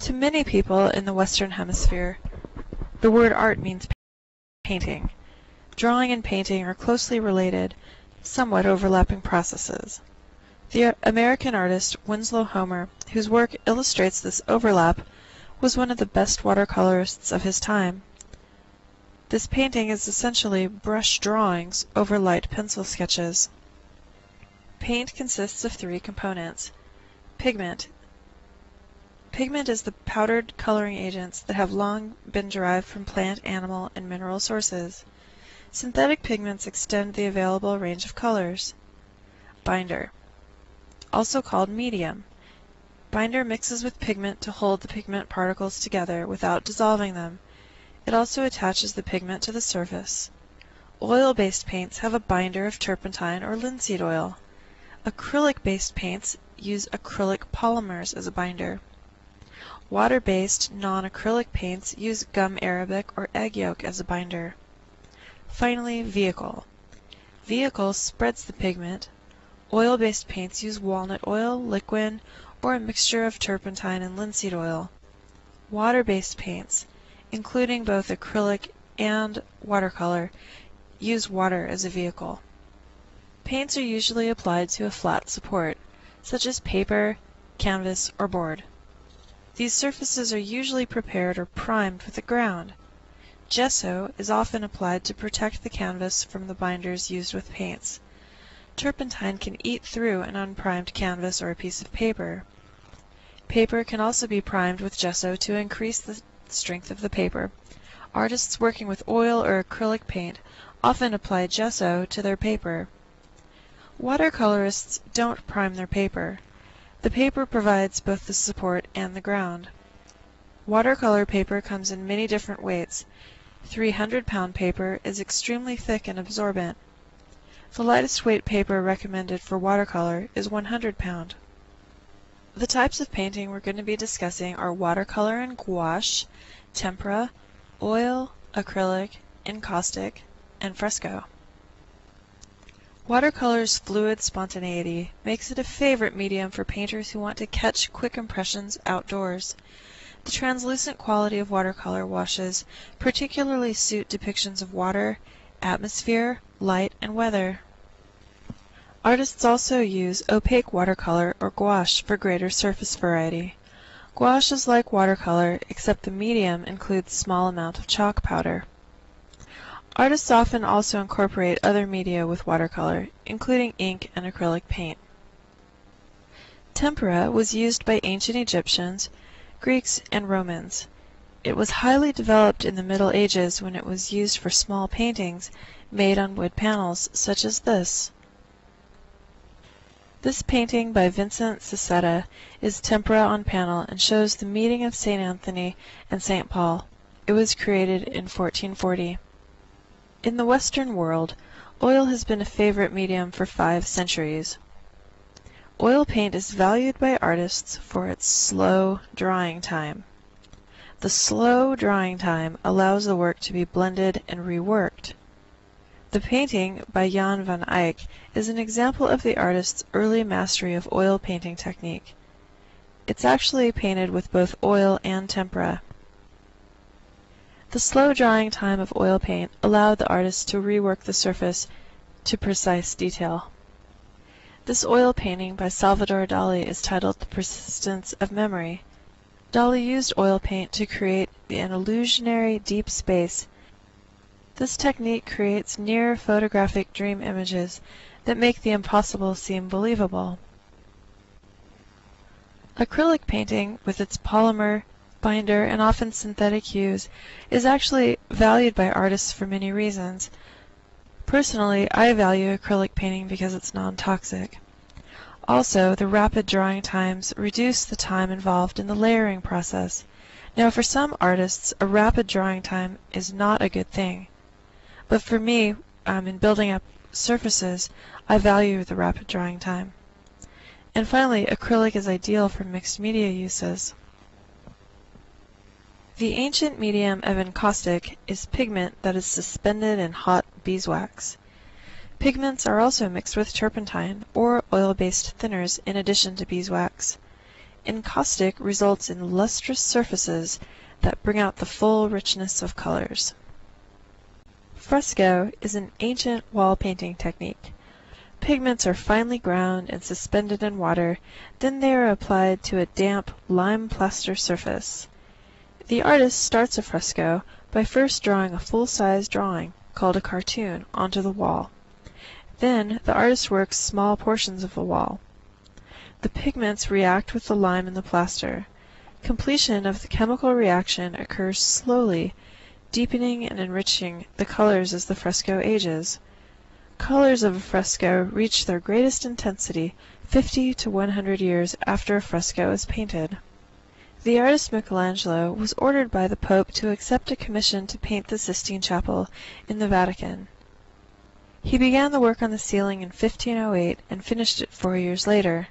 To many people in the Western Hemisphere, the word art means painting. Drawing and painting are closely related, somewhat overlapping processes. The American artist Winslow Homer, whose work illustrates this overlap, was one of the best watercolorists of his time. This painting is essentially brush drawings over light pencil sketches. Paint consists of three components. Pigment. Pigment is the powdered coloring agents that have long been derived from plant, animal, and mineral sources. Synthetic pigments extend the available range of colors. Binder. Also called medium. Binder mixes with pigment to hold the pigment particles together without dissolving them. It also attaches the pigment to the surface. Oil-based paints have a binder of turpentine or linseed oil. Acrylic-based paints use acrylic polymers as a binder. Water-based, non-acrylic paints use gum arabic or egg yolk as a binder. Finally, vehicle. Vehicle spreads the pigment. Oil-based paints use walnut oil, liquid, or a mixture of turpentine and linseed oil. Water-based paints, including both acrylic and watercolor, use water as a vehicle. Paints are usually applied to a flat support, such as paper, canvas, or board. These surfaces are usually prepared or primed with the ground. Gesso is often applied to protect the canvas from the binders used with paints. Turpentine can eat through an unprimed canvas or a piece of paper. Paper can also be primed with gesso to increase the strength of the paper. Artists working with oil or acrylic paint often apply gesso to their paper. Watercolorists don't prime their paper. The paper provides both the support and the ground. Watercolor paper comes in many different weights. 300-pound paper is extremely thick and absorbent. The lightest weight paper recommended for watercolor is 100-pound. The types of painting we're going to be discussing are watercolor and gouache, tempera, oil, acrylic, encaustic, and fresco. Watercolor's fluid spontaneity makes it a favorite medium for painters who want to catch quick impressions outdoors. The translucent quality of watercolor washes particularly suit depictions of water, atmosphere, light, and weather. Artists also use opaque watercolor or gouache for greater surface variety. Gouache is like watercolor, except the medium includes a small amount of chalk powder. Artists often also incorporate other media with watercolor, including ink and acrylic paint. Tempera was used by ancient Egyptians, Greeks, and Romans. It was highly developed in the Middle Ages when it was used for small paintings made on wood panels, such as this. This painting by Vincent Sissetta is tempera on panel and shows the meeting of St. Anthony and St. Paul. It was created in 1440. In the Western world, oil has been a favorite medium for 5 centuries. Oil paint is valued by artists for its slow drying time. The slow drying time allows the work to be blended and reworked. The painting by Jan van Eyck is an example of the artist's early mastery of oil painting technique. It's actually painted with both oil and tempera. The slow drying time of oil paint allowed the artist to rework the surface to precise detail. This oil painting by Salvador Dali is titled The Persistence of Memory. Dali used oil paint to create an illusionary deep space. This technique creates near photographic dream images that make the impossible seem believable. Acrylic painting, with its polymer, binder, and often synthetic hues, is actually valued by artists for many reasons. Personally, I value acrylic painting because it's non-toxic. Also, the rapid drying times reduce the time involved in the layering process. Now, for some artists, a rapid drying time is not a good thing. But for me, in building up surfaces, I value the rapid drying time. And finally, acrylic is ideal for mixed media uses. The ancient medium of encaustic is pigment that is suspended in hot beeswax. Pigments are also mixed with turpentine or oil-based thinners in addition to beeswax. Encaustic results in lustrous surfaces that bring out the full richness of colors. Fresco is an ancient wall painting technique. Pigments are finely ground and suspended in water, then they are applied to a damp lime plaster surface. The artist starts a fresco by first drawing a full-size drawing, called a cartoon, onto the wall. Then the artist works small portions of the wall. The pigments react with the lime in the plaster. Completion of the chemical reaction occurs slowly, deepening and enriching the colors as the fresco ages. Colors of a fresco reach their greatest intensity 50 to 100 years after a fresco is painted. The artist Michelangelo was ordered by the Pope to accept a commission to paint the Sistine Chapel in the Vatican. He began the work on the ceiling in 1508 and finished it 4 years later.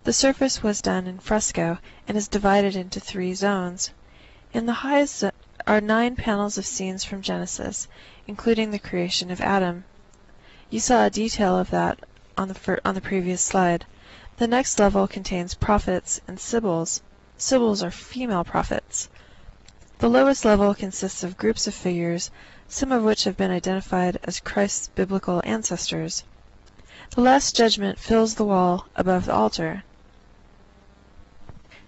The surface was done in fresco and is divided into 3 zones. In the highest are 9 panels of scenes from Genesis, including the creation of Adam. You saw a detail of that on the previous slide. The next level contains prophets and sibyls. Sibyls are female prophets. The lowest level consists of groups of figures, some of which have been identified as Christ's biblical ancestors. The Last Judgment fills the wall above the altar.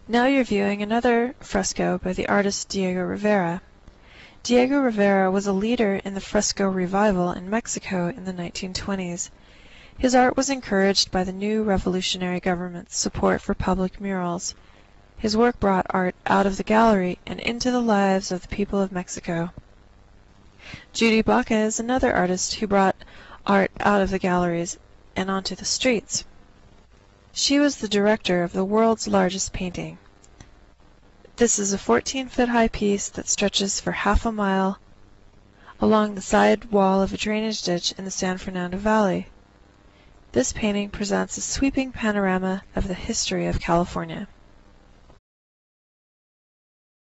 Now you're viewing another fresco by the artist Diego Rivera. Diego Rivera was a leader in the fresco revival in Mexico in the 1920s. His art was encouraged by the new revolutionary government's support for public murals. His work brought art out of the gallery and into the lives of the people of Mexico. Judy Baca is another artist who brought art out of the galleries and onto the streets. She was the director of the world's largest painting. This is a 14-foot high piece that stretches for half a mile along the side wall of a drainage ditch in the San Fernando Valley. This painting presents a sweeping panorama of the history of California.